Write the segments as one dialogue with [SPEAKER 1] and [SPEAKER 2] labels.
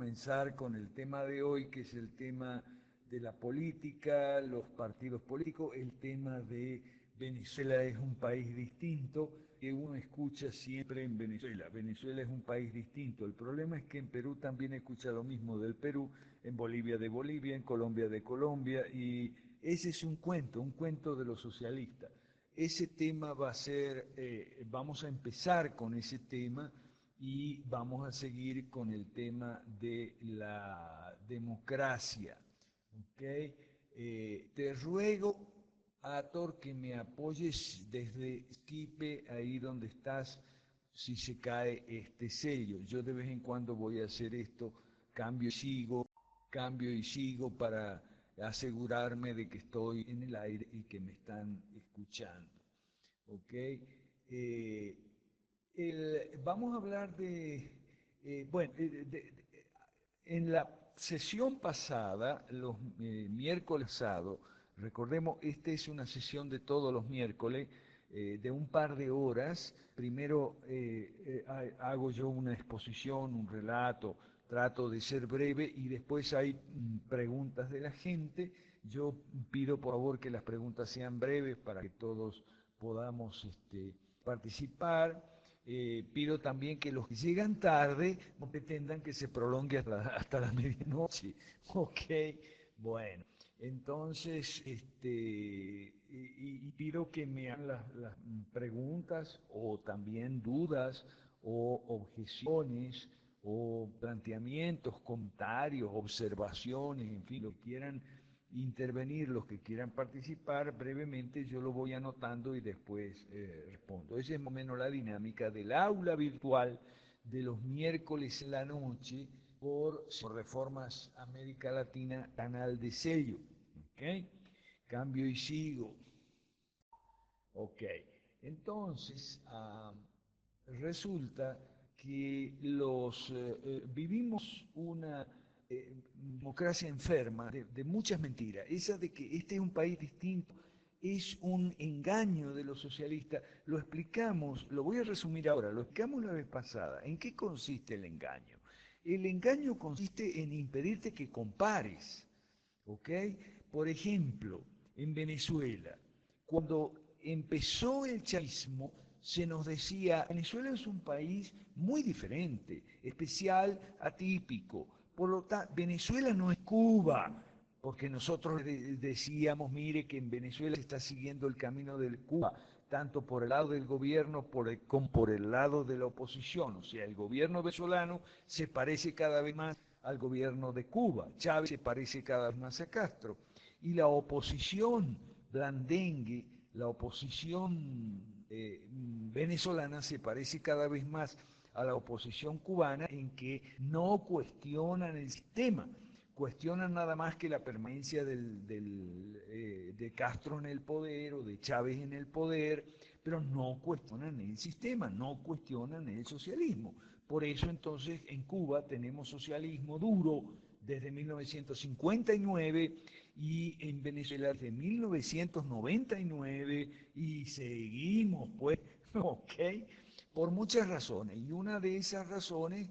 [SPEAKER 1] comenzar con el tema de hoy, que es el tema de la política, los partidos políticos, el tema de Venezuela es un país distinto, que uno escucha siempre en Venezuela. Venezuela es un país distinto. El problema es que en Perú también escucha lo mismo del Perú, en Bolivia de Bolivia, en Colombia de Colombia, y ese es un cuento de los socialistas. Ese tema va a ser, vamos a empezar con ese tema y vamos a seguir con el tema de la democracia. ¿Okay? Te ruego, Ator, que me apoyes desde Skype, ahí donde estás, si se cae este sello. Yo de vez en cuando voy a hacer esto, cambio y sigo para asegurarme de que estoy en el aire y que me están escuchando. ¿Ok? Eh, vamos a hablar de, bueno, en la sesión pasada, los miércoles pasado, recordemos, esta es una sesión de todos los miércoles, de un par de horas. Primero hago yo una exposición, un relato, trato de ser breve y después hay preguntas de la gente. Yo pido por favor que las preguntas sean breves para que todos podamos participar. Pido también que los que llegan tarde no pretendan que se prolongue hasta la medianoche. Ok, bueno, entonces, y pido que me hagan las preguntas o también dudas o objeciones o planteamientos, comentarios, observaciones, en fin, lo que quieran intervenir, los que quieran participar brevemente, yo lo voy anotando y después respondo. Esa es más o menos la dinámica del aula virtual de los miércoles en la noche por Reformas América Latina, canal de sello. ¿Ok? Cambio y sigo. Ok. Entonces, resulta que vivimos una democracia enferma de muchas mentiras. Esa de que este es un país distinto es un engaño de los socialistas. Lo explicamos, lo voy a resumir ahora, lo explicamos la vez pasada. ¿En qué consiste el engaño? El engaño consiste en impedirte que compares. ¿Ok? Por ejemplo, en Venezuela, cuando empezó el chavismo, se nos decía, Venezuela es un país muy diferente, especial, atípico. Por lo tanto, Venezuela no es Cuba, porque nosotros decíamos, mire, que en Venezuela se está siguiendo el camino de Cuba, tanto por el lado del gobierno como por el lado de la oposición. O sea, el gobierno venezolano se parece cada vez más al gobierno de Cuba. Chávez se parece cada vez más a Castro. Y la oposición blandengue, la oposición venezolana se parece cada vez más a la oposición cubana en que no cuestionan el sistema, cuestionan nada más que la permanencia de Castro en el poder o de Chávez en el poder, pero no cuestionan el sistema, no cuestionan el socialismo. Por eso entonces en Cuba tenemos socialismo duro desde 1959 y en Venezuela desde 1999 y seguimos pues, ok, por muchas razones. Y una de esas razones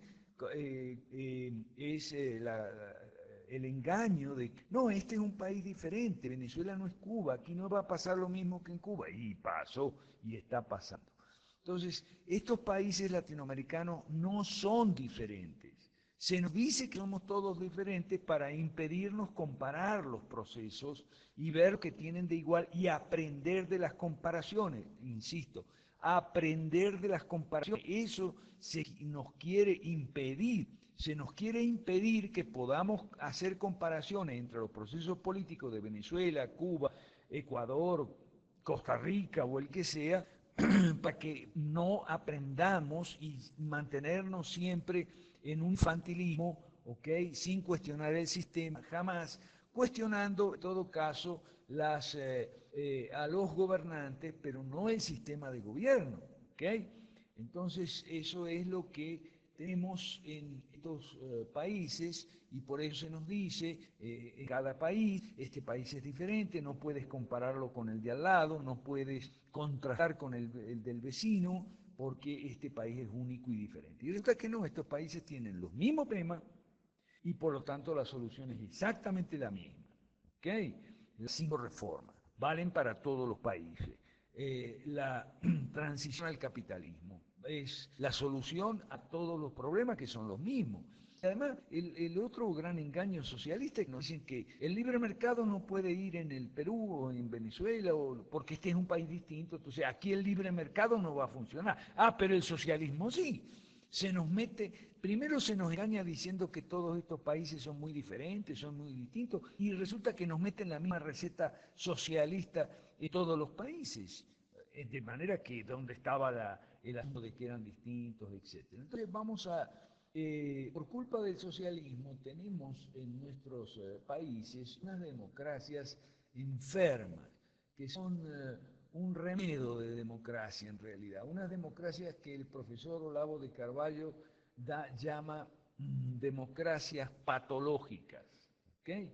[SPEAKER 1] es el engaño de, no, este es un país diferente, Venezuela no es Cuba, aquí no va a pasar lo mismo que en Cuba. Y pasó y está pasando. Entonces, estos países latinoamericanos no son diferentes. Se nos dice que somos todos diferentes para impedirnos comparar los procesos y ver lo que tienen de igual y aprender de las comparaciones. Insisto, aprender de las comparaciones. Eso nos quiere impedir. Se nos quiere impedir que podamos hacer comparaciones entre los procesos políticos de Venezuela, Cuba, Ecuador, Costa Rica o el que sea, para que no aprendamos y mantenernos siempre en un infantilismo, ¿ok? Sin cuestionar el sistema, jamás cuestionando en todo caso a los gobernantes, pero no el sistema de gobierno, ¿ok? Entonces eso es lo que tenemos en estos países y por eso se nos dice, en cada país, este país es diferente, no puedes compararlo con el de al lado, no puedes contrastar con el del vecino, porque este país es único y diferente. Y resulta que no, estos países tienen los mismos temas, y por lo tanto la solución es exactamente la misma. ¿Ok? Las 5 reformas valen para todos los países. La transición al capitalismo es la solución a todos los problemas que son los mismos. Además, el otro gran engaño socialista es que nos dicen que el libre mercado no puede ir en el Perú o en Venezuela porque este es un país distinto, entonces aquí el libre mercado no va a funcionar. Ah, pero el socialismo sí. Se nos mete, primero se nos engaña diciendo que todos estos países son muy diferentes, son muy distintos, y resulta que nos meten la misma receta socialista en todos los países. De manera que donde estaba el asunto de que eran distintos, etcétera. Entonces vamos a por culpa del socialismo tenemos en nuestros países unas democracias enfermas, que son un remedio de democracia en realidad, unas democracias que el profesor Olavo de Carvalho llama democracias patológicas. ¿Okay?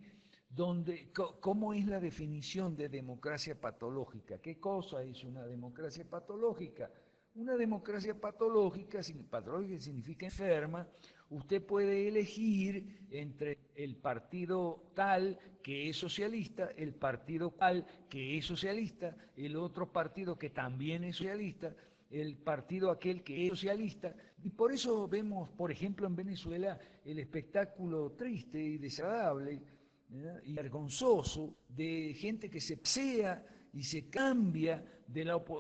[SPEAKER 1] ¿Cómo es la definición de democracia patológica? ¿Qué cosa es una democracia patológica? Una democracia patológica significa enferma. Usted puede elegir entre el partido tal que es socialista, el partido tal que es socialista, el otro partido que también es socialista, el partido aquel que es socialista. Y por eso vemos, por ejemplo, en Venezuela el espectáculo triste y desagradable y vergonzoso de gente que se psea y se cambia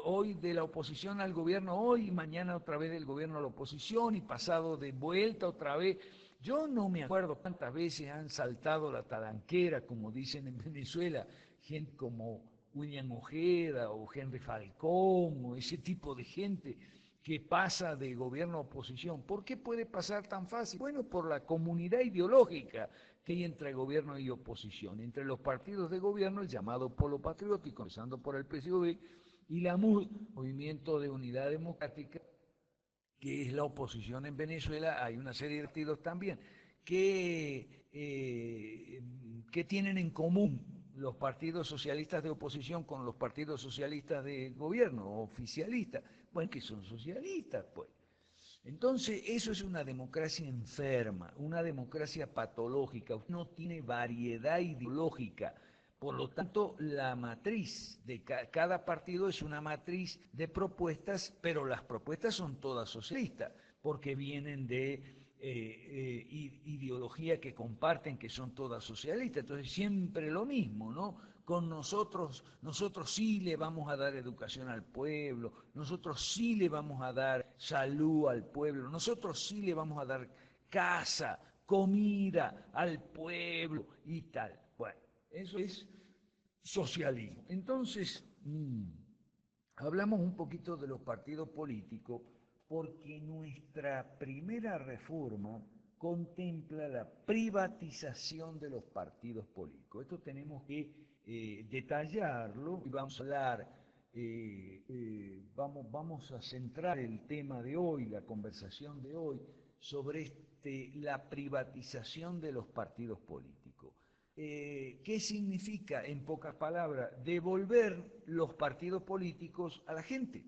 [SPEAKER 1] hoy de la oposición al gobierno hoy, mañana otra vez del gobierno a la oposición y pasado de vuelta otra vez. Yo no me acuerdo cuántas veces han saltado la talanquera, como dicen en Venezuela, gente como William Ojeda o Henry Falcón o ese tipo de gente que pasa de gobierno a oposición. ¿Por qué puede pasar tan fácil? Bueno, por la comunidad ideológica que hay entre gobierno y oposición, entre los partidos de gobierno, el llamado Polo Patriótico, empezando por el PSUV, y la MUD, Movimiento de Unidad Democrática, que es la oposición en Venezuela. Hay una serie de partidos también que tienen en común los partidos socialistas de oposición con los partidos socialistas de gobierno, oficialistas. Bueno, que son socialistas, pues. Entonces, eso es una democracia enferma, una democracia patológica, no tiene variedad ideológica. Por lo tanto, la matriz de cada partido es una matriz de propuestas, pero las propuestas son todas socialistas, porque vienen de ideología que comparten, que son todas socialistas. Entonces, siempre lo mismo, ¿no? Con nosotros sí le vamos a dar educación al pueblo, nosotros sí le vamos a dar salud al pueblo, nosotros sí le vamos a dar casa, comida al pueblo y tal. Bueno, eso es socialismo. Entonces, hablamos un poquito de los partidos políticos porque nuestra primera reforma contempla la privatización de los partidos políticos. Esto tenemos que detallarlo y vamos a hablar, vamos a centrar el tema de hoy, la conversación de hoy, sobre la privatización de los partidos políticos. ¿Qué significa, en pocas palabras, devolver los partidos políticos a la gente?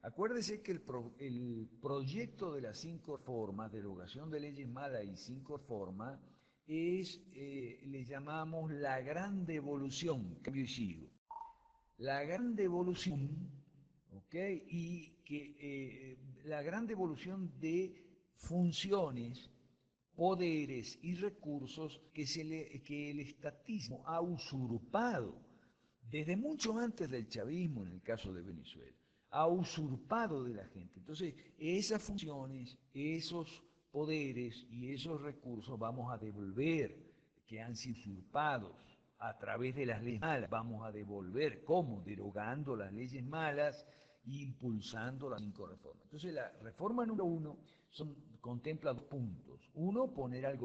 [SPEAKER 1] Acuérdese que el proyecto de las 5 reformas, derogación de leyes malas y 5 reformas, le llamamos la gran devolución, cambio y sigo. La gran devolución, ¿ok? Y que la gran devolución de funciones, poderes y recursos que el estatismo ha usurpado desde mucho antes del chavismo, en el caso de Venezuela, ha usurpado de la gente. Entonces, esas funciones, esos poderes y esos recursos vamos a devolver, que han sido usurpados a través de las leyes malas. Vamos a devolver, ¿cómo? Derogando las leyes malas e impulsando las 5 reformas. Entonces, la reforma número 1 contempla 2 puntos. Uno, poner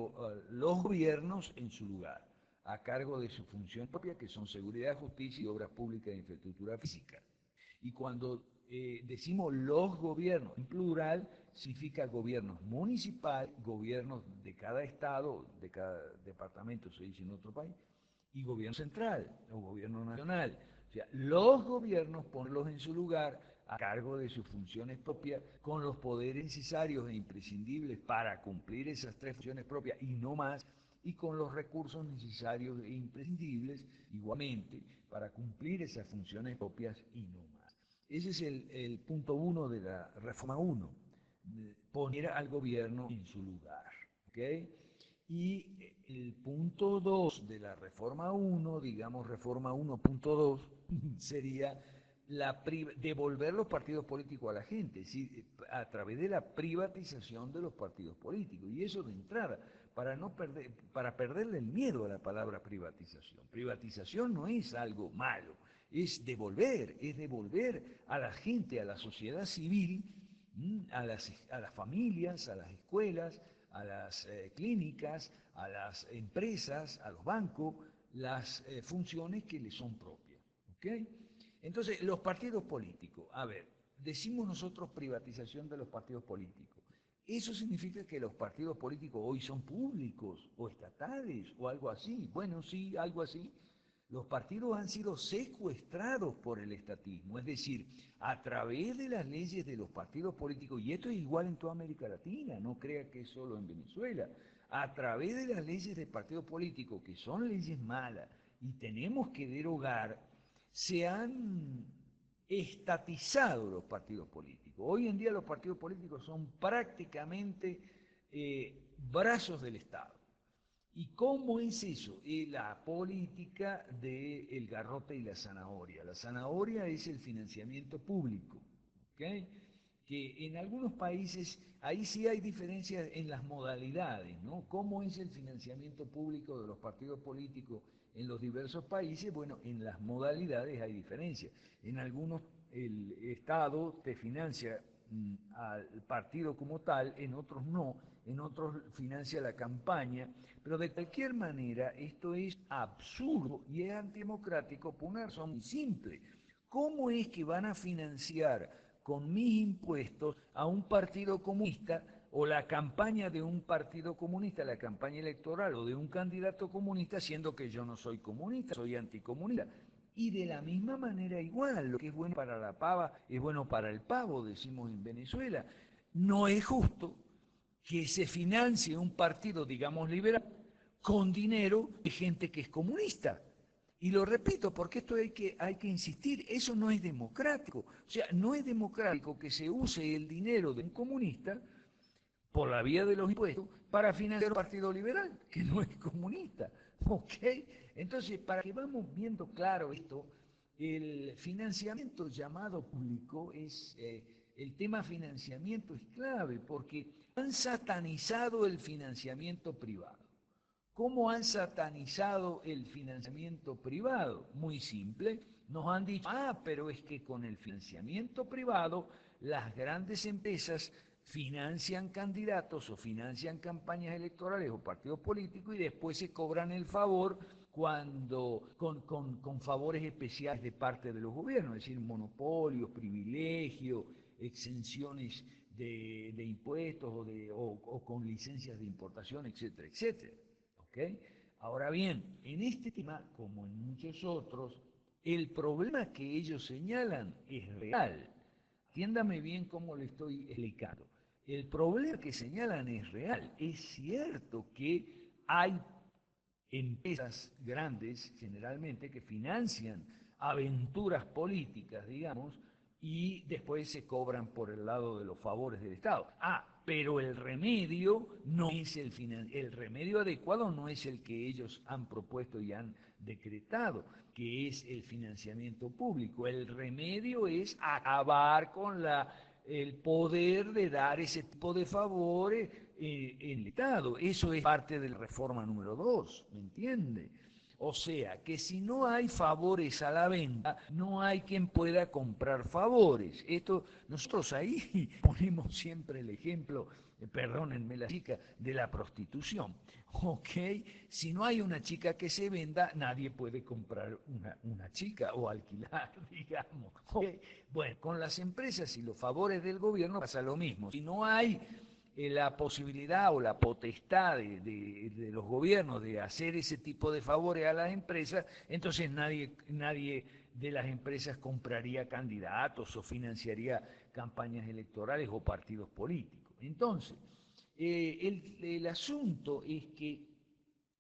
[SPEAKER 1] los gobiernos en su lugar, a cargo de su función propia, que son seguridad, justicia y obras públicas e infraestructura física. Y cuando decimos los gobiernos en plural, significa gobiernos municipales, gobiernos de cada estado, de cada departamento, se dice en otro país, y gobierno central o gobierno nacional. O sea, los gobiernos ponerlos en su lugar a cargo de sus funciones propias, con los poderes necesarios e imprescindibles para cumplir esas 3 funciones propias y no más, y con los recursos necesarios e imprescindibles igualmente para cumplir esas funciones propias y no más. Ese es el punto 1 de la reforma 1, poner al gobierno en su lugar. ¿Okay? Y el punto 2 de la reforma 1, digamos reforma 1.2, sería devolver los partidos políticos a la gente, ¿sí? A través de la privatización de los partidos políticos. Y eso de entrada, para perderle el miedo a la palabra privatización. Privatización no es algo malo, es devolver a la gente, a la sociedad civil, a las familias, a las escuelas, a las clínicas, a las empresas, a los bancos, las funciones que les son propias. ¿Okay? Entonces, los partidos políticos, a ver, decimos nosotros privatización de los partidos políticos. ¿Eso significa que los partidos políticos hoy son públicos o estatales o algo así? Bueno, sí, algo así. Los partidos han sido secuestrados por el estatismo, es decir, a través de las leyes de los partidos políticos, y esto es igual en toda América Latina, no crea que es solo en Venezuela, a través de las leyes de partidos políticos, que son leyes malas y tenemos que derogar, se han estatizado los partidos políticos. Hoy en día los partidos políticos son prácticamente brazos del Estado. ¿Y cómo es eso? La política del garrote y la zanahoria. La zanahoria es el financiamiento público, ¿ok? Que en algunos países, ahí sí hay diferencias en las modalidades, ¿no? ¿Cómo es el financiamiento público de los partidos políticos en los diversos países? Bueno, en las modalidades hay diferencias. En algunos el Estado te financia al partido como tal, en otros no, en otros financia la campaña, pero de cualquier manera esto es absurdo y es antidemocrático por una razón muy simple. ¿Cómo es que van a financiar con mis impuestos a un partido comunista o la campaña de un partido comunista, la campaña electoral o de un candidato comunista, siendo que yo no soy comunista, soy anticomunista? Y de la misma manera igual, lo que es bueno para la pava es bueno para el pavo, decimos en Venezuela. No es justo que se financie un partido, digamos, liberal, con dinero de gente que es comunista. Y lo repito, porque esto hay que insistir, eso no es democrático. O sea, no es democrático que se use el dinero de un comunista por la vía de los impuestos para financiar un partido liberal, que no es comunista. ¿Ok? Entonces, para que vamos viendo claro esto, el financiamiento llamado público es, el tema financiamiento es clave, porque han satanizado el financiamiento privado. ¿Cómo han satanizado el financiamiento privado? Muy simple, nos han dicho, pero es que con el financiamiento privado las grandes empresas financian candidatos o financian campañas electorales o partidos políticos y después se cobran el favor con favores especiales de parte de los gobiernos, es decir, monopolios, privilegios, exenciones de impuestos o con licencias de importación, etcétera, etcétera. ¿Okay? Ahora bien, en este tema, como en muchos otros, el problema que ellos señalan es real. Atiéndame bien cómo le estoy explicando. El problema que señalan es real. Es cierto que hay empresas grandes, generalmente, que financian aventuras políticas, digamos, y después se cobran por el lado de los favores del Estado. Pero el remedio no es el remedio adecuado no es el que ellos han propuesto y han decretado, que es el financiamiento público. El remedio es acabar con el poder de dar ese tipo de favores en el Estado. Eso es parte de la reforma número 2, ¿me entiende? O sea, que si no hay favores a la venta, no hay quien pueda comprar favores. Esto, nosotros ahí ponemos siempre el ejemplo, perdónenme la chica, de la prostitución. ¿Ok? Si no hay una chica que se venda, nadie puede comprar una chica o alquilar, digamos. ¿Okay? Bueno, con las empresas y los favores del gobierno pasa lo mismo. Si no hay la posibilidad o la potestad de los gobiernos de hacer ese tipo de favores a las empresas, entonces nadie de las empresas compraría candidatos o financiaría campañas electorales o partidos políticos. Entonces, el asunto es que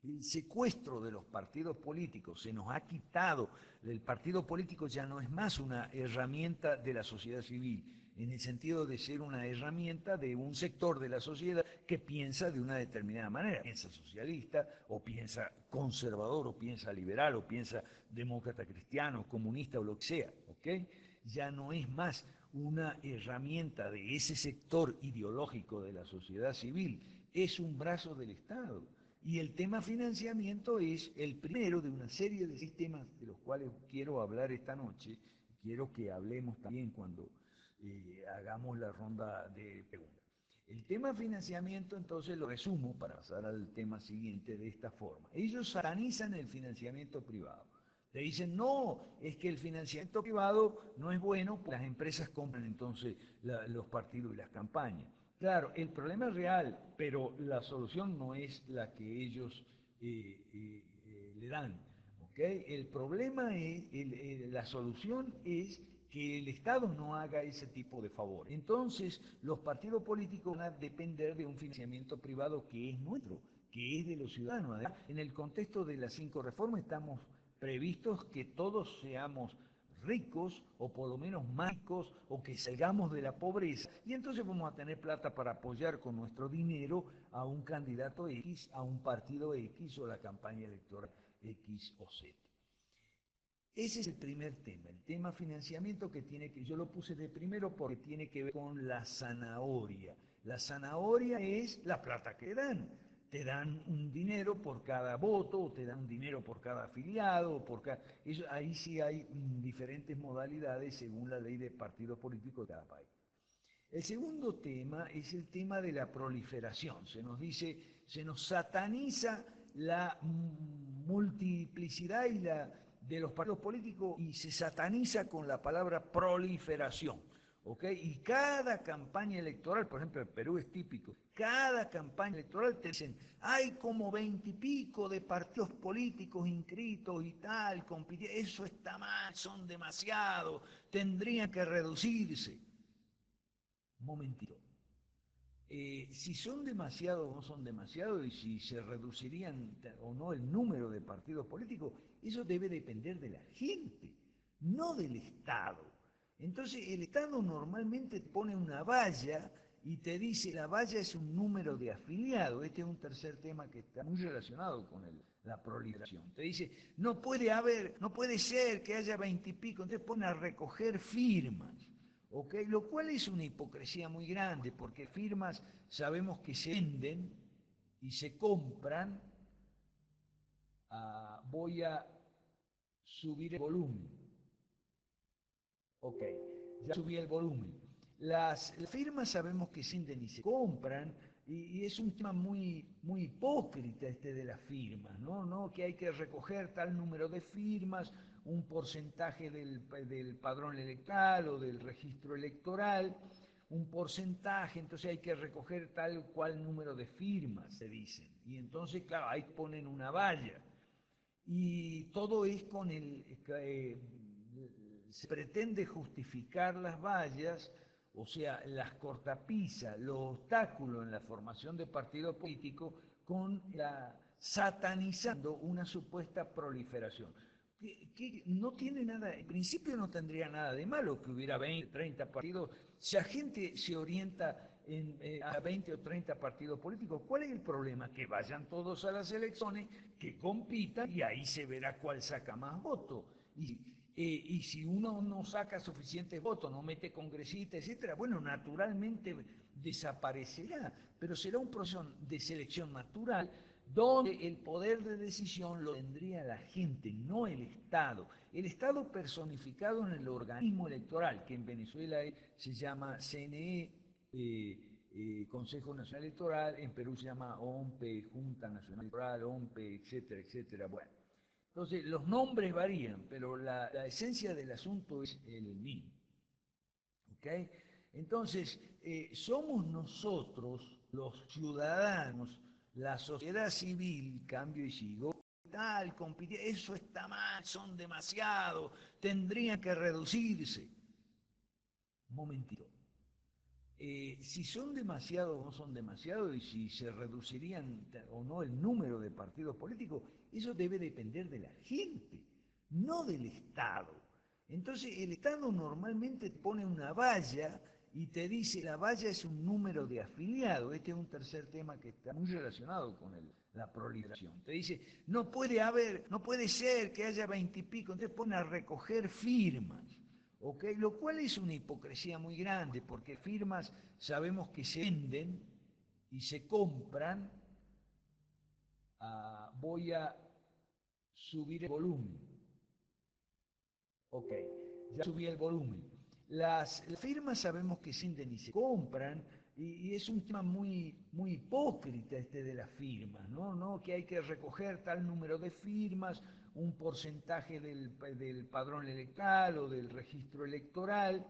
[SPEAKER 1] el secuestro de los partidos políticos, se nos ha quitado, el partido político ya no es más una herramienta de la sociedad civil, en el sentido de ser una herramienta de un sector de la sociedad que piensa de una determinada manera, piensa socialista, o piensa conservador, o piensa liberal, o piensa demócrata cristiano, comunista o lo que sea, ¿ok? Ya no es más una herramienta de ese sector ideológico de la sociedad civil, es un brazo del Estado. Y el tema financiamiento es el primero de una serie de sistemas de los cuales quiero hablar esta noche. Quiero que hablemos también cuando hagamos la ronda de preguntas. El tema financiamiento, entonces lo resumo para pasar al tema siguiente de esta forma. Ellos satanizan el financiamiento privado. Te dicen, no, es que el financiamiento privado no es bueno, pues las empresas compran entonces los partidos y las campañas. Claro, el problema es real, pero la solución no es la que ellos le dan. ¿Okay? El problema es, la solución es que el Estado no haga ese tipo de favor. Entonces, los partidos políticos van a depender de un financiamiento privado que es nuestro, que es de los ciudadanos. Además, en el contexto de las 5 reformas estamos previstos que todos seamos ricos o por lo menos más ricos o que salgamos de la pobreza y entonces vamos a tener plata para apoyar con nuestro dinero a un candidato X, a un partido X o la campaña electoral X o Z. Ese es el primer tema, el tema financiamiento que tiene que, yo lo puse de primero porque tiene que ver con la zanahoria. La zanahoria es la plata que dan. Te dan un dinero por cada voto, o te dan un dinero por cada afiliado, eso, ahí sí hay diferentes modalidades según la ley de partidos políticos de cada país. El segundo tema es el tema de la proliferación. Se nos dice, se nos sataniza la multiplicidad de los partidos políticos y se sataniza con la palabra proliferación. ¿Ok? Y cada campaña electoral, por ejemplo, en Perú es típico, cada campaña electoral te dicen, hay como 20 y pico de partidos políticos inscritos y tal, compitiendo, eso está mal, son demasiados, tendrían que reducirse. Un momentito. Si son demasiados o no son demasiados y si se reducirían o no el número de partidos políticos, eso debe depender de la gente, no del Estado. Entonces el Estado normalmente pone una valla y te dice la valla es un número de afiliados. Este es un tercer tema que está muy relacionado con la proliferación. Te dice, no puede haber, no puede ser que haya 20 y pico, entonces pone a recoger firmas. ¿Okay? Lo cual es una hipocresía muy grande, porque firmas sabemos que se venden y se compran. Voy a subir el volumen. Ok, ya subí el volumen. Las firmas sabemos que se venden y se compran, y es un tema muy hipócrita este de las firmas, ¿no? ¿No? Que hay que recoger tal número de firmas, un porcentaje del padrón electoral o del registro electoral, un porcentaje, entonces hay que recoger tal cual número de firmas, se dicen. Y entonces, claro, ahí ponen una valla. Y todo es con se pretende justificar las vallas, o sea, las cortapisas, los obstáculos en la formación de partidos políticos con la satanizando una supuesta proliferación. Que no tiene nada, en principio no tendría nada de malo que hubiera 20, 30 partidos, si la gente se orienta a 20 o 30 partidos políticos. ¿Cuál es el problema? Que vayan todos a las elecciones, que compitan y ahí se verá cuál saca más votos. Y si uno no saca suficientes votos, no mete congresistas, etcétera, bueno, naturalmente desaparecerá, pero será un proceso de selección natural donde el poder de decisión lo tendría la gente, no el Estado. El Estado personificado en el organismo electoral, que en Venezuela se llama CNE, Consejo Nacional Electoral, en Perú se llama OMPE, Junta Nacional Electoral, OMPE, etcétera, etcétera. Bueno, entonces los nombres varían, pero la esencia del asunto es el mismo. ¿Ok? Entonces, somos nosotros, los ciudadanos, la sociedad civil, cambio y sigo, tal, eso está mal, son demasiados, tendrían que reducirse. Un momentito. si son demasiados o no son demasiados y si se reducirían o no el número de partidos políticos, eso debe depender de la gente, no del Estado. Entonces el Estado normalmente pone una valla y te dice, la valla es un número de afiliados. Este es un tercer tema que está muy relacionado con la proliferación. Te dice, no puede ser que haya 20 y pico, entonces pone a recoger firmas. ¿Okay? Lo cual es una hipocresía muy grande, porque firmas sabemos que se venden y se compran. Voy a subir el volumen. Ok, ya subí el volumen. Las firmas sabemos que se venden y se compran, y es un tema muy hipócrita este de las firmas, ¿no? ¿No? Que hay que recoger tal número de firmas, un porcentaje del padrón electoral o del registro electoral,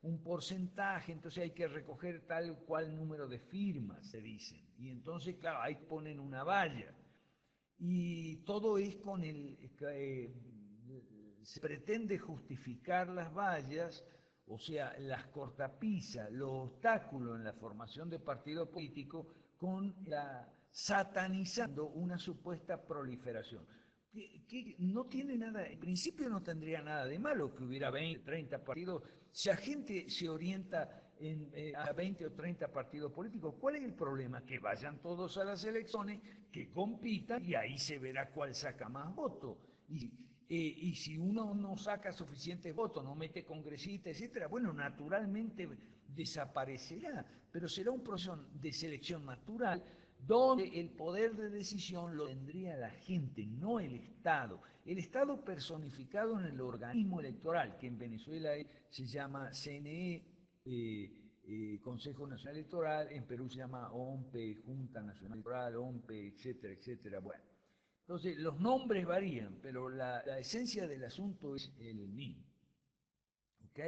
[SPEAKER 1] un porcentaje, entonces hay que recoger tal cual número de firmas, se dicen. Y entonces, claro, ahí ponen una valla. Y todo es con se pretende justificar las vallas, o sea, las cortapisas, los obstáculos en la formación de partidos políticos, con satanizando una supuesta proliferación. Que no tiene nada, en principio no tendría nada de malo que hubiera 20, 30 partidos, si la gente se orienta a 20 o 30 partidos políticos. ¿Cuál es el problema? Que vayan todos a las elecciones, que compitan y ahí se verá cuál saca más votos. Y si uno no saca suficientes votos, no mete congresistas, etcétera, bueno, naturalmente desaparecerá, pero será un proceso de selección natural donde el poder de decisión lo tendría la gente, no el Estado. El Estado personificado en el organismo electoral, que en Venezuela se llama CNE, Consejo Nacional Electoral, en Perú se llama OMPE, Junta Nacional Electoral, OMPE, etcétera, etcétera. Bueno, entonces los nombres varían, pero la esencia del asunto es el mismo. ¿Ok?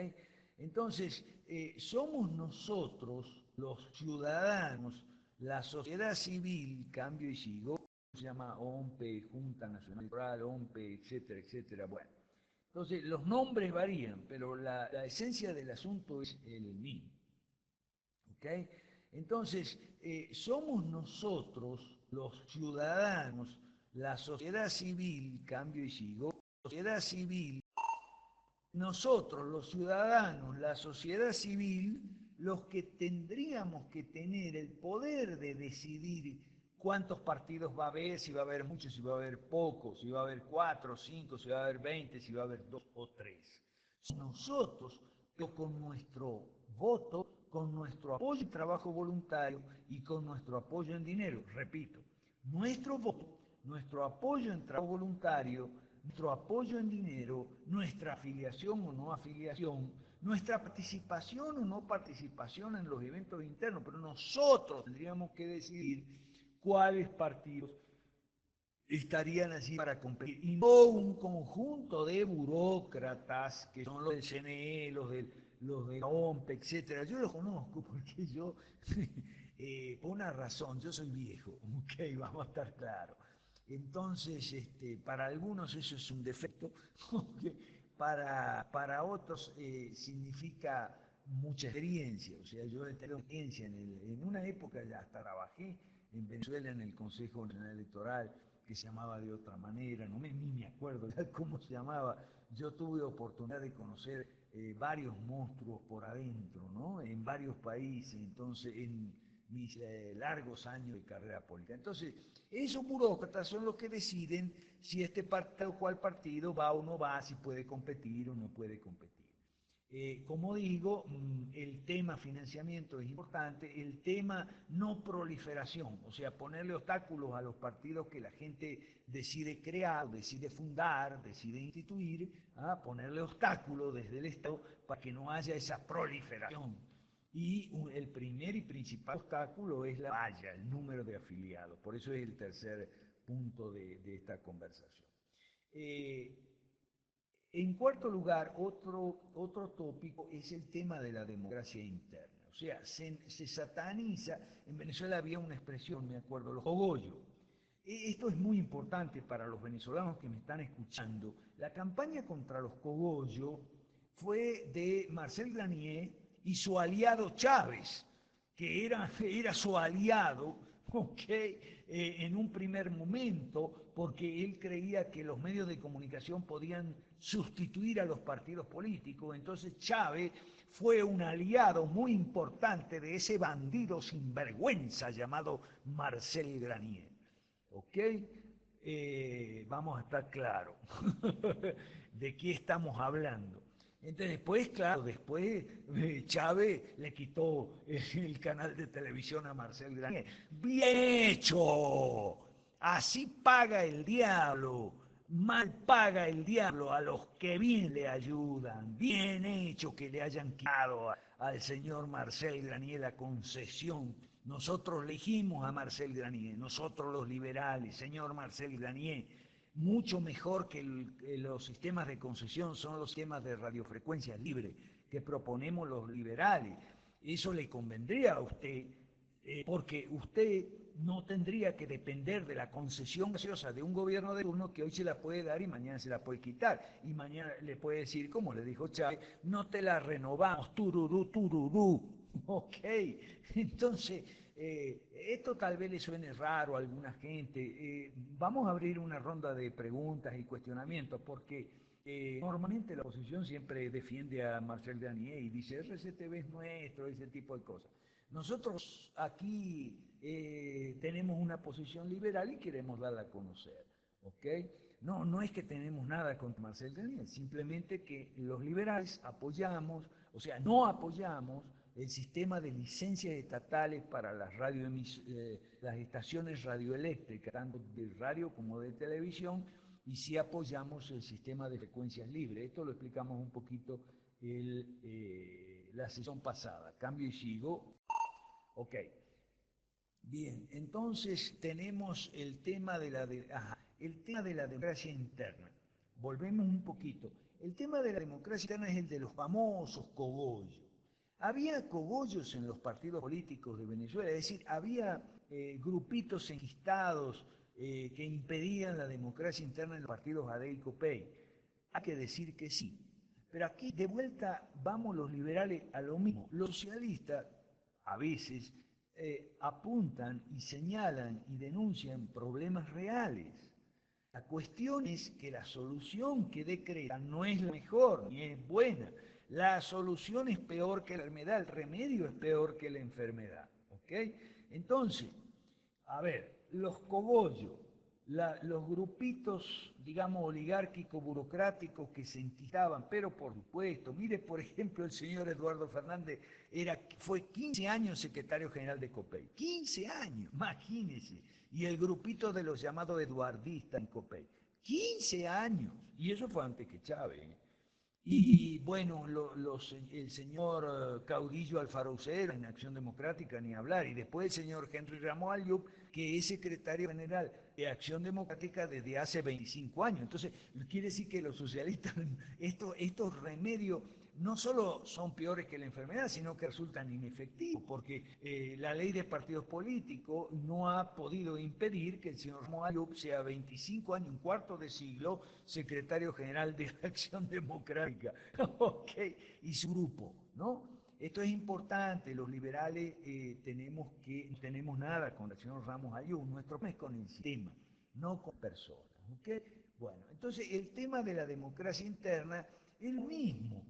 [SPEAKER 1] Entonces, somos nosotros, los ciudadanos, la sociedad civil, cambio y sigo, se llama OMPE, Junta Nacional Electoral, OMPE, etcétera, etcétera. Bueno, entonces los nombres varían, pero la esencia del asunto es el mismo. ¿Ok? Entonces, somos nosotros, los ciudadanos, la sociedad civil, cambio y sigo, sociedad civil, nosotros, los ciudadanos, la sociedad civil, los que tendríamos que tener el poder de decidir cuántos partidos va a haber, si va a haber muchos, si va a haber pocos, si va a haber 4, 5, si va a haber 20, si va a haber 2 o 3. Nosotros, pero con nuestro voto, con nuestro apoyo en trabajo voluntario y con nuestro apoyo en dinero, repito, nuestro voto, nuestro apoyo en trabajo voluntario, nuestro apoyo en dinero, nuestra afiliación o no afiliación, nuestra participación o no participación en los eventos internos, pero nosotros tendríamos que decidir cuáles partidos estarían allí para competir, y no un conjunto de burócratas que son los del CNE, los de la OMP, etcétera. Yo los conozco porque yo, por una razón, yo soy viejo, ok, vamos a estar claros. Entonces, para algunos eso es un defecto, para otros significa mucha experiencia. O sea, yo he tenido experiencia en una época, ya hasta trabajé en Venezuela en el Consejo Nacional Electoral, que se llamaba de otra manera, ni me acuerdo cómo se llamaba. Yo tuve oportunidad de conocer varios monstruos por adentro, ¿no? En varios países, entonces, en mis largos años de carrera política. Entonces, esos burócratas son los que deciden si este partido o cual partido va o no va, si puede competir o no puede competir. Como digo, el tema financiamiento es importante, el tema no proliferación, o sea, ponerle obstáculos a los partidos que la gente decide crear, decide fundar, decide instituir, ponerle obstáculos desde el Estado para que no haya esa proliferación. Y el primer y principal obstáculo es la valla, el número de afiliados. Por eso es el tercer punto de esta conversación. En cuarto lugar, otro tópico es el tema de la democracia interna. O sea, se sataniza, en Venezuela había una expresión, me acuerdo, los cogollos. Esto es muy importante para los venezolanos que me están escuchando. La campaña contra los cogollos fue de Marcel Granier y su aliado Chávez. era su aliado, ¿ok? En un primer momento, porque él creía que los medios de comunicación podían sustituir a los partidos políticos. Entonces Chávez fue un aliado muy importante de ese bandido sinvergüenza llamado Marcel Granier. ¿Ok? Vamos a estar claros de qué estamos hablando. Entonces, después, claro, después Chávez le quitó el canal de televisión a Marcel Granier. ¡Bien hecho! Así paga el diablo. Mal paga el diablo a los que bien le ayudan. Bien hecho que le hayan quitado al señor Marcel Granier la concesión. Nosotros elegimos a Marcel Granier, nosotros los liberales, señor Marcel Granier, mucho mejor que los sistemas de concesión son los sistemas de radiofrecuencia libre que proponemos los liberales. Eso le convendría a usted, porque usted no tendría que depender de la concesión gaseosa de un gobierno de turno que hoy se la puede dar y mañana se la puede quitar. Y mañana le puede decir, como le dijo Chávez, no te la renovamos, tururú, tururú. Ok, entonces, esto tal vez le suene raro a alguna gente. Vamos a abrir una ronda de preguntas y cuestionamientos porque normalmente la oposición siempre defiende a Marcel Granier y dice RCTV es nuestro, ese tipo de cosas. Nosotros aquí tenemos una posición liberal y queremos darla a conocer, ¿ok? No, no es que tenemos nada contra Marcel Granier, simplemente que los liberales apoyamos, o sea, no apoyamos el sistema de licencias estatales para las estaciones radioeléctricas, tanto de radio como de televisión, y sí apoyamos el sistema de frecuencias libres. Esto lo explicamos un poquito la sesión pasada. Cambio y sigo. Ok. Bien, entonces tenemos el tema el tema de la democracia interna. Volvemos un poquito. El tema de la democracia interna es el de los famosos cogollos. Había cogollos en los partidos políticos de Venezuela, es decir, había grupitos enquistados que impedían la democracia interna en los partidos AD y COPEI. Hay que decir que sí. Pero aquí de vuelta vamos los liberales a lo mismo. Los socialistas a veces apuntan y señalan y denuncian problemas reales. La cuestión es que la solución que decretan no es la mejor ni es buena. La solución es peor que la enfermedad, el remedio es peor que la enfermedad. ¿Ok? Entonces, a ver, los cogollos, los grupitos, digamos, oligárquicos, burocráticos que se enquistaban, pero por supuesto, mire, por ejemplo, el señor Eduardo Fernández fue 15 años secretario general de COPEI, 15 años, imagínese, y el grupito de los llamados eduardistas en COPEI, 15 años, y eso fue antes que Chávez, ¿eh? Y bueno, el señor Caudillo Alfaro Usera en Acción Democrática, ni hablar. Y después el señor Henry Ramos Ayub, que es secretario general de Acción Democrática desde hace 25 años. Entonces, quiere decir que los socialistas, estos remedios no solo son peores que la enfermedad, sino que resultan inefectivos, porque la ley de partidos políticos no ha podido impedir que el señor Ramos Ayub sea 25 años, un cuarto de siglo, secretario general de Acción Democrática, okay, y su grupo, ¿no? Esto es importante, los liberales no tenemos nada con el señor Ramos Ayub, nuestro problema es con el sistema, no con personas, ¿ok? Bueno, entonces el tema de la democracia interna es el mismo.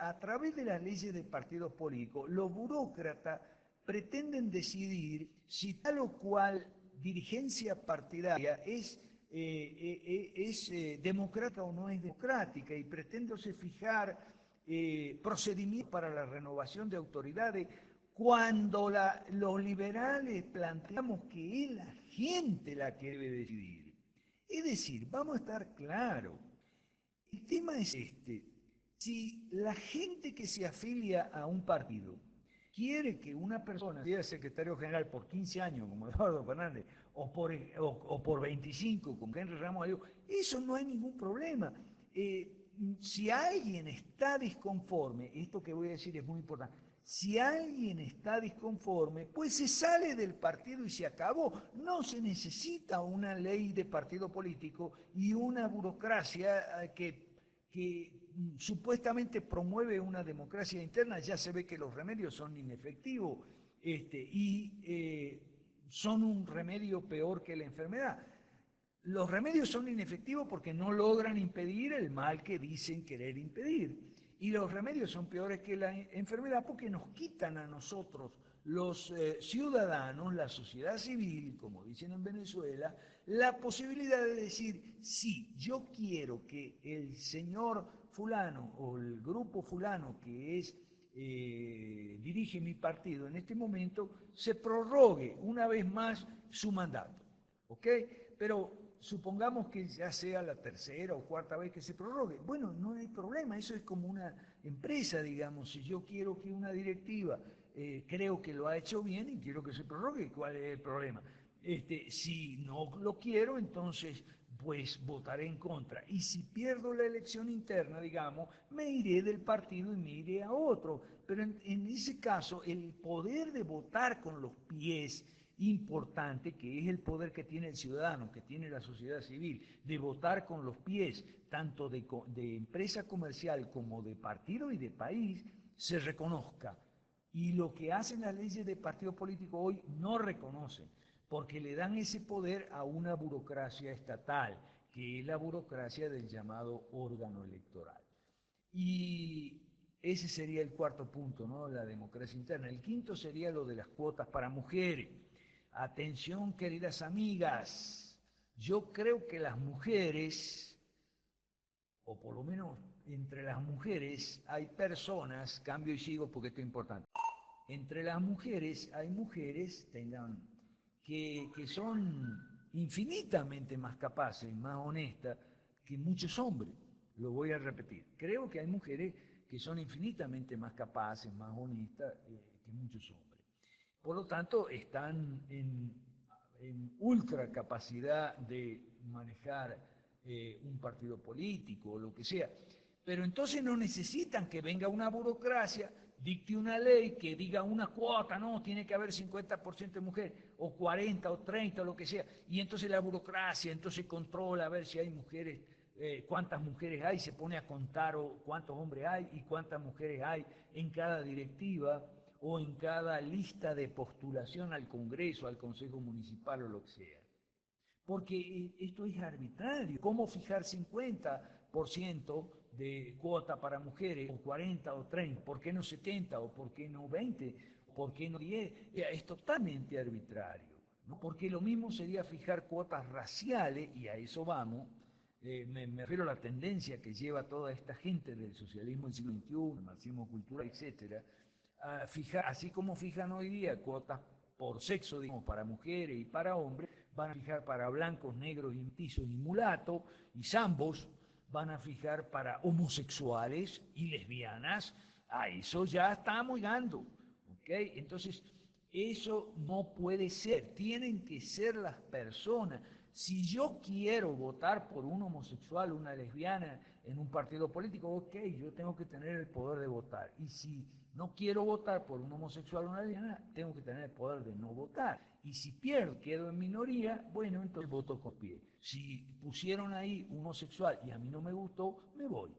[SPEAKER 1] A través de las leyes de partidos políticos, los burócratas pretenden decidir si tal o cual dirigencia partidaria es democrática o no es democrática y pretendiéndose fijar procedimientos para la renovación de autoridades cuando los liberales planteamos que es la gente la que debe decidir. Es decir, vamos a estar claros, el tema es este. Si la gente que se afilia a un partido quiere que una persona sea secretario general por 15 años, como Eduardo Fernández, o por 25, como Henry Ramos Ayub, eso no hay ningún problema. Si alguien está disconforme, esto que voy a decir es muy importante, si alguien está disconforme, pues se sale del partido y se acabó. No se necesita una ley de partido político y una burocracia que supuestamente promueve una democracia interna. Ya se ve que los remedios son inefectivos. son un remedio peor que la enfermedad. Los remedios son inefectivos porque no logran impedir el mal que dicen querer impedir. Y los remedios son peores que la enfermedad porque nos quitan a nosotros, los ciudadanos, la sociedad civil, como dicen en Venezuela, la posibilidad de decir, sí, yo quiero que el señor fulano o el grupo fulano que dirige mi partido en este momento, se prorrogue una vez más su mandato. ¿Ok? Pero supongamos que ya sea la tercera o cuarta vez que se prorrogue. Bueno, no hay problema, eso es como una empresa, digamos. Si yo quiero que una directiva, creo que lo ha hecho bien y quiero que se prorrogue, ¿cuál es el problema? Si no lo quiero, entonces pues votaré en contra. Y si pierdo la elección interna, digamos, me iré del partido y me iré a otro. Pero en ese caso, el poder de votar con los pies importante, que es el poder que tiene el ciudadano, que tiene la sociedad civil, de votar con los pies, tanto de empresa comercial como de partido y de país, se reconozca. Y lo que hacen las leyes de partido político hoy no reconocen, porque le dan ese poder a una burocracia estatal, que es la burocracia del llamado órgano electoral. Y ese sería el cuarto punto, ¿no? La democracia interna. El quinto sería lo de las cuotas para mujeres. Atención, queridas amigas, yo creo que las mujeres, o por lo menos entre las mujeres, hay personas, cambio y sigo porque esto es importante, entre las mujeres hay mujeres que son infinitamente más capaces, más honestas que muchos hombres. Lo voy a repetir. Creo que hay mujeres que son infinitamente más capaces, más honestas que muchos hombres. Por lo tanto, están en ultra capacidad de manejar un partido político o lo que sea. Pero entonces no necesitan que venga una burocracia, dicte una ley que diga una cuota, no, tiene que haber 50% de mujeres, o 40 o 30 o lo que sea. Y entonces la burocracia entonces controla a ver si hay mujeres, cuántas mujeres hay, se pone a contar cuántos hombres hay y cuántas mujeres hay en cada directiva o en cada lista de postulación al Congreso, al Consejo Municipal o lo que sea. Porque esto es arbitrario. ¿Cómo fijar 50% de cuota para mujeres, o 40 o 30? ¿Por qué no 70 o por qué no 20? ¿Por qué no 10? Es totalmente arbitrario, ¿no? Porque lo mismo sería fijar cuotas raciales, y a eso vamos. Me refiero a la tendencia que lleva toda esta gente del socialismo del siglo XXI, el marxismo cultural, etcétera, a fijar, así como fijan hoy día cuotas por sexo, digamos, para mujeres y para hombres, van a fijar para blancos, negros, mestizos y mulatos y zambos, van a fijar para homosexuales y lesbianas. A eso ya estamos llegando, ¿ok? Entonces, eso no puede ser, tienen que ser las personas. Si yo quiero votar por un homosexual, una lesbiana en un partido político, ok, yo tengo que tener el poder de votar. Y si no quiero votar por un homosexual o una lesbiana, tengo que tener el poder de no votar. Y si pierdo, quedo en minoría, bueno, entonces voto con pie. Si pusieron ahí un homosexual y a mí no me gustó, me voy.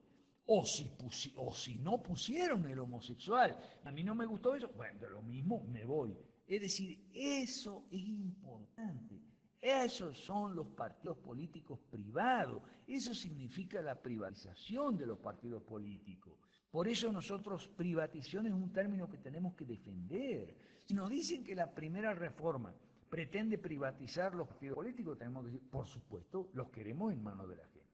[SPEAKER 1] O si no pusieron el homosexual, a mí no me gustó eso, bueno, de lo mismo me voy. Es decir, eso es importante. Esos son los partidos políticos privados. Eso significa la privatización de los partidos políticos. Por eso nosotros, privatización es un término que tenemos que defender. Si nos dicen que la primera reforma pretende privatizar los partidos políticos, tenemos que decir, por supuesto, los queremos en manos de la gente.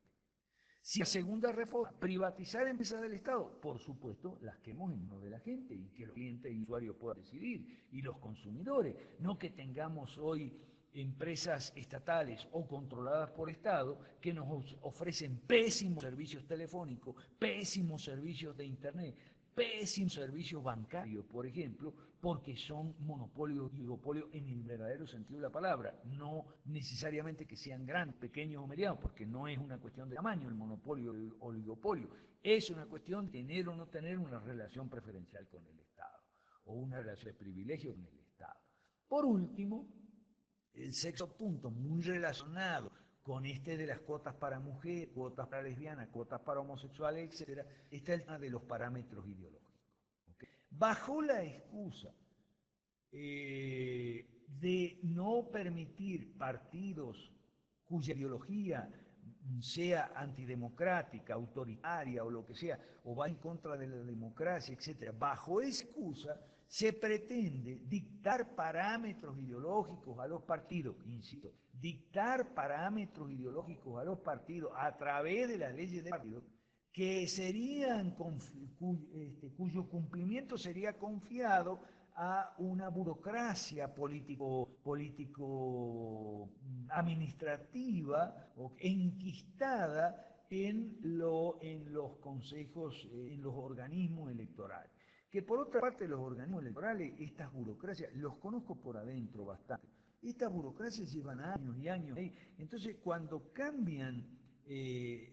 [SPEAKER 1] Si la segunda reforma, privatizar empresas del Estado, por supuesto, las queremos en manos de la gente y que los clientes y usuarios puedan decidir, y los consumidores, no que tengamos hoy empresas estatales o controladas por Estado que nos ofrecen pésimos servicios telefónicos, pésimos servicios de Internet, pésimos servicios bancarios, por ejemplo, porque son monopolios y oligopolios en el verdadero sentido de la palabra, no necesariamente que sean grandes, pequeños o medianos, porque no es una cuestión de tamaño el monopolio o el oligopolio, es una cuestión de tener o no tener una relación preferencial con el Estado, o una relación de privilegio con el Estado. Por último, el sexto punto, muy relacionado con este de las cuotas para mujeres, cuotas para lesbianas, cuotas para homosexuales, etcétera, está el tema de los parámetros ideológicos. ¿Okay? Bajo la excusa de no permitir partidos cuya ideología sea antidemocrática, autoritaria o lo que sea, o va en contra de la democracia, etcétera. Bajo esa excusa se pretende dictar parámetros ideológicos a los partidos, insisto, dictar parámetros ideológicos a los partidos a través de las leyes de partido que serían, cuyo cumplimiento sería confiado a una burocracia político-administrativa enquistada en los consejos, en los organismos electorales. Que por otra parte los organismos electorales, estas burocracias, los conozco por adentro bastante. Estas burocracias llevan años y años. Entonces, cuando cambian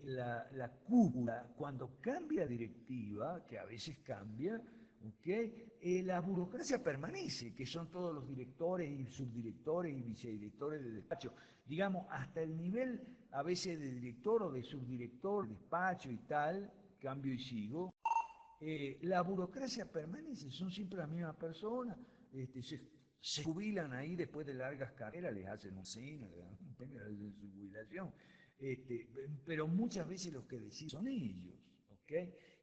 [SPEAKER 1] la cúpula, cuando cambia directiva, que a veces cambia, ¿okay? La burocracia permanece, que son todos los directores y subdirectores y vicedirectores del despacho. Digamos, hasta el nivel a veces de director o de subdirector, despacho y tal, cambio y sigo. La burocracia permanece, son siempre las mismas personas, se jubilan ahí después de largas carreras, les hacen un cena, les dan un premio de su jubilación, pero muchas veces los que deciden son ellos, ¿ok?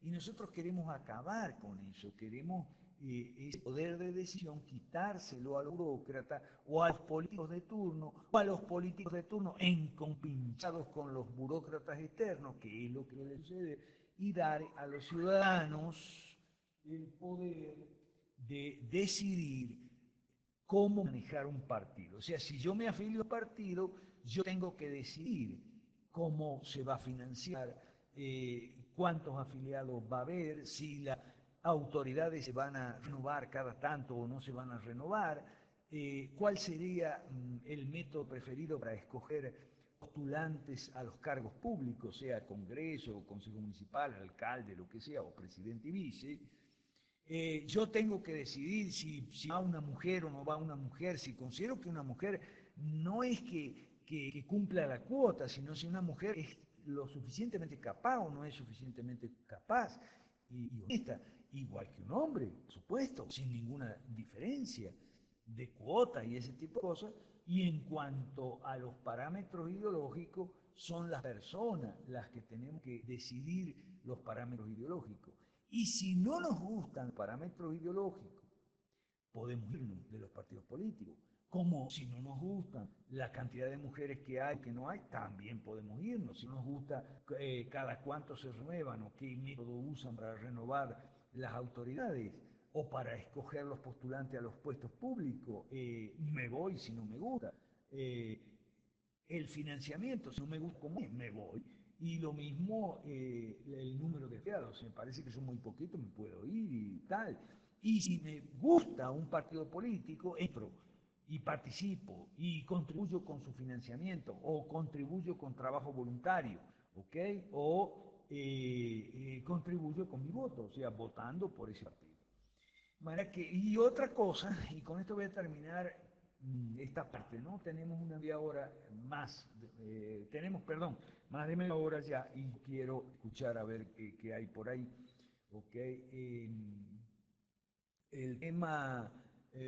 [SPEAKER 1] Y nosotros queremos acabar con eso, queremos ese poder de decisión quitárselo al burócrata o a los políticos de turno, o a los políticos de turno encompinchados con los burócratas externos, que es lo que les sucede, y dar a los ciudadanos el poder de decidir cómo manejar un partido. O sea, si yo me afilio a un partido, yo tengo que decidir cómo se va a financiar, cuántos afiliados va a haber, si las autoridades se van a renovar cada tanto o no se van a renovar, cuál sería el método preferido para escoger postulantes a los cargos públicos, sea Congreso, Consejo Municipal, alcalde, lo que sea, o presidente y vice. Yo tengo que decidir si va una mujer o no va una mujer, si considero que una mujer no es que cumpla la cuota, sino si una mujer es lo suficientemente capaz o no es suficientemente capaz y honesta, igual que un hombre, por supuesto, sin ninguna diferencia de cuota y ese tipo de cosas. Y en cuanto a los parámetros ideológicos, son las personas las que tenemos que decidir los parámetros ideológicos. Y si no nos gustan los parámetros ideológicos, podemos irnos de los partidos políticos. Como si no nos gustan la cantidad de mujeres que hay, que no hay, también podemos irnos. Si no nos gusta cada cuánto se renuevan o qué método usan para renovar las autoridades o para escoger los postulantes a los puestos públicos, me voy si no me gusta. El financiamiento, si no me gusta cómo es, me voy. Y lo mismo el número de afiliados, si me parece que son muy poquitos, me puedo ir y tal. Y si me gusta un partido político, entro y participo y contribuyo con su financiamiento o contribuyo con trabajo voluntario, ¿ok? O contribuyo con mi voto, o sea, votando por ese partido. Y otra cosa, y con esto voy a terminar esta parte, ¿no? Tenemos una media hora más, perdón, más de media hora ya y quiero escuchar a ver qué hay por ahí, ¿ok? El tema,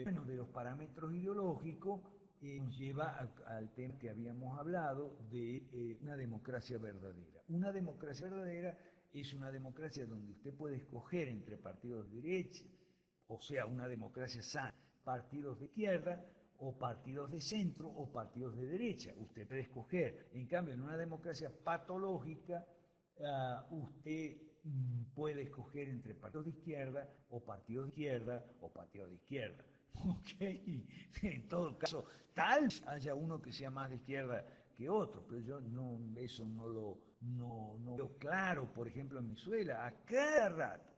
[SPEAKER 1] bueno, de los parámetros ideológicos nos lleva al tema que habíamos hablado de una democracia verdadera. Una democracia verdadera es una democracia donde usted puede escoger entre partidos de derecha, o sea, una democracia sana, partidos de izquierda o partidos de centro o partidos de derecha. Usted puede escoger. En cambio, en una democracia patológica, usted puede escoger entre partidos de izquierda o partidos de izquierda o partidos de izquierda. ¿Okay? En todo caso, tal vez haya uno que sea más de izquierda que otro, pero yo no, eso no veo claro, por ejemplo, en Venezuela, a cada rato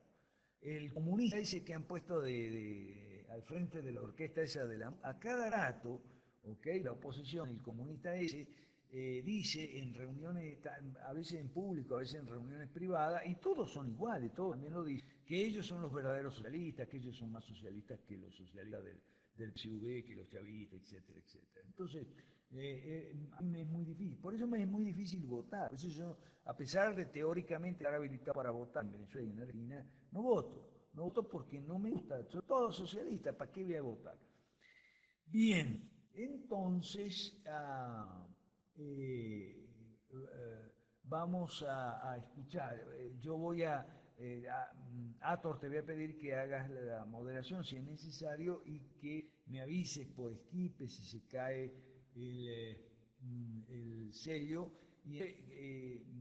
[SPEAKER 1] el comunista ese que han puesto al frente de la orquesta esa a cada rato, ¿okay? La oposición, el comunista ese, dice en reuniones, a veces en público, a veces en reuniones privadas, y todos son iguales, todos también lo dicen, que ellos son los verdaderos socialistas, que ellos son más socialistas que los socialistas del PSUV, que los chavistas, etcétera, etcétera. Entonces, a mí me es muy difícil, por eso me es muy difícil votar. Por eso yo, a pesar de teóricamente estar habilitado para votar en Venezuela y en Argentina, no voto. No voto porque no me gusta. Soy todo socialista, ¿para qué voy a votar? Bien, entonces eh, eh, vamos a escuchar. Yo voy Ator, te voy a pedir que hagas la moderación si es necesario y que me avises por Skype si se cae el sello. Y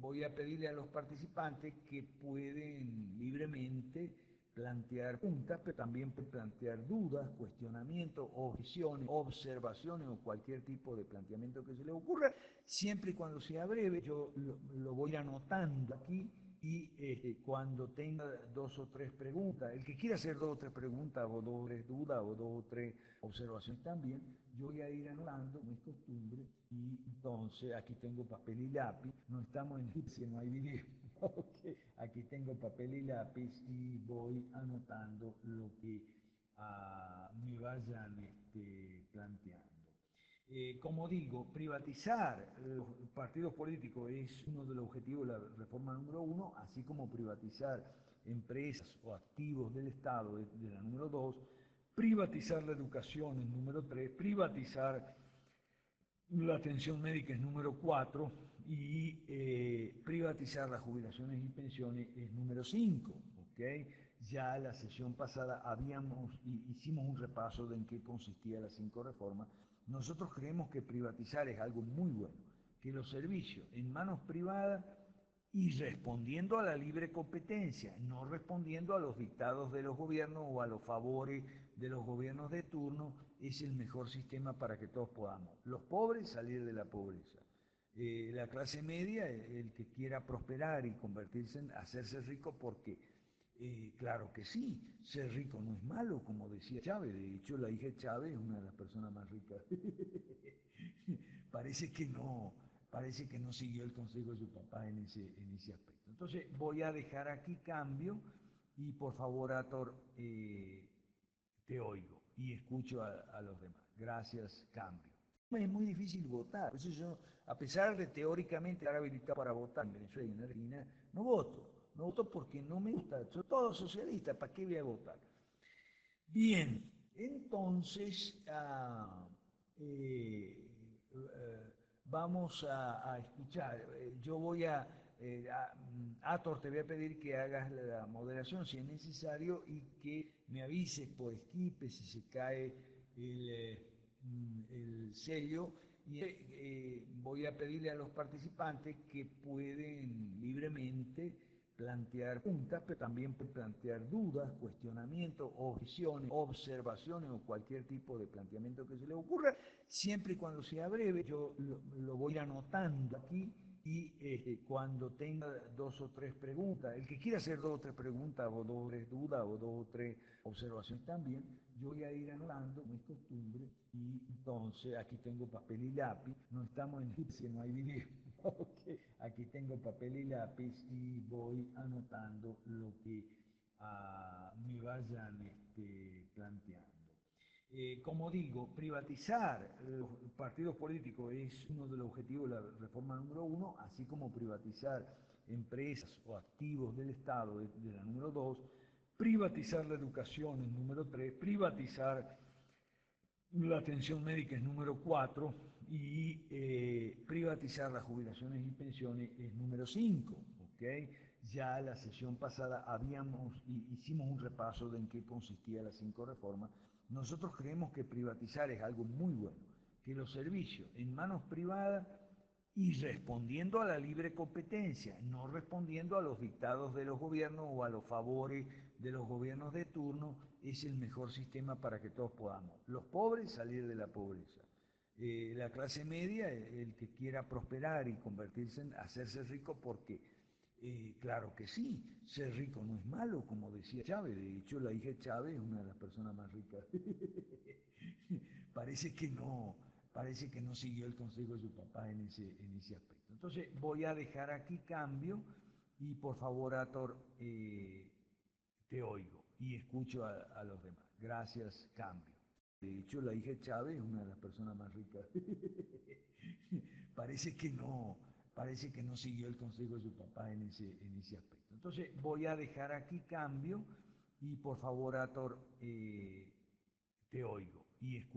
[SPEAKER 1] voy a pedirle a los participantes que pueden libremente plantear preguntas, pero también plantear dudas, cuestionamientos, objeciones, observaciones o cualquier tipo de planteamiento que se les ocurra, siempre y cuando sea breve. Yo lo voy anotando aquí y cuando tenga dos o tres preguntas, el que quiera hacer dos o tres preguntas o dos o tres dudas o dos o tres observaciones también, yo voy a ir anotando, como es costumbre, y entonces aquí tengo papel y lápiz, no estamos en Egipcio, no hay video. Okay. Aquí tengo papel y lápiz y voy anotando lo que me vayan planteando. Como digo, privatizar los partidos políticos es uno de los objetivos de la reforma número uno, así como privatizar empresas o activos del Estado de la número dos, privatizar la educación es número tres, privatizar la atención médica es número 4 y privatizar las jubilaciones y pensiones es número 5. ¿Okay? Ya la sesión pasada hicimos un repaso de en qué consistía las 5 reformas. Nosotros creemos que privatizar es algo muy bueno, que los servicios en manos privadas y respondiendo a la libre competencia, no respondiendo a los dictados de los gobiernos o a los favores de los gobiernos de turno, es el mejor sistema para que todos podamos. Los pobres salir de la pobreza. La clase media, el que quiera prosperar y convertirse en hacerse rico, porque claro que sí, ser rico no es malo, como decía Chávez. De hecho, la hija de Chávez es una de las personas más ricas. Parece que no, parece que no siguió el consejo de su papá en ese aspecto. Entonces voy a dejar aquí cambio y por favor, Ator, te oigo y escucho a los demás. Gracias, cambio. Es muy difícil votar, por eso yo, a pesar de teóricamente estar habilitado para votar en Venezuela y en Argentina, no voto. No voto porque no me gusta, soy todo socialista, ¿para qué voy a votar? Bien, entonces eh, vamos a escuchar. Yo voy Ator, te voy a pedir que hagas la moderación si es necesario y que me avises por Skype si se cae el sello. Y voy a pedirle a los participantes que pueden libremente plantear preguntas, pero también plantear dudas, cuestionamientos, objeciones, observaciones o cualquier tipo de planteamiento que se les ocurra, siempre y cuando sea breve. Yo lo voy anotando aquí y cuando tenga dos o tres preguntas, el que quiera hacer dos o tres preguntas o dos o tres dudas o dos o tres observaciones también, yo voy a ir anotando, como es costumbre, y entonces aquí tengo papel y lápiz, no estamos en Egipcio, no hay video. Okay. Aquí tengo papel y lápiz y voy anotando lo que me vayan planteando. Como digo, privatizar los partidos políticos es uno de los objetivos de la reforma número uno, así como privatizar empresas o activos del Estado de la número dos, privatizar la educación es número tres, privatizar la atención médica es número 4 y privatizar las jubilaciones y pensiones es número 5. ¿Okay? Ya la sesión pasada hicimos un repaso de en qué consistía las 5 reformas. Nosotros creemos que privatizar es algo muy bueno, que los servicios en manos privadas y respondiendo a la libre competencia, no respondiendo a los dictados de los gobiernos o a los favores de los gobiernos de turno, es el mejor sistema para que todos podamos. Los pobres salir de la pobreza. La clase media, el que quiera prosperar y convertirse en hacerse rico, porque claro que sí, ser rico no es malo, como decía Chávez. De hecho, la hija de Chávez es una de las personas más ricas. Parece que no, parece que no siguió el consejo de su papá en ese aspecto. Entonces voy a dejar aquí cambio y por favor, Ator, te oigo y escucho a los demás. Gracias, cambio. De hecho, la hija de Chávez es una de las personas más ricas. Parece que no siguió el consejo de su papá en ese aspecto. Entonces voy a dejar aquí cambio y por favor, Ator, te oigo y escucho.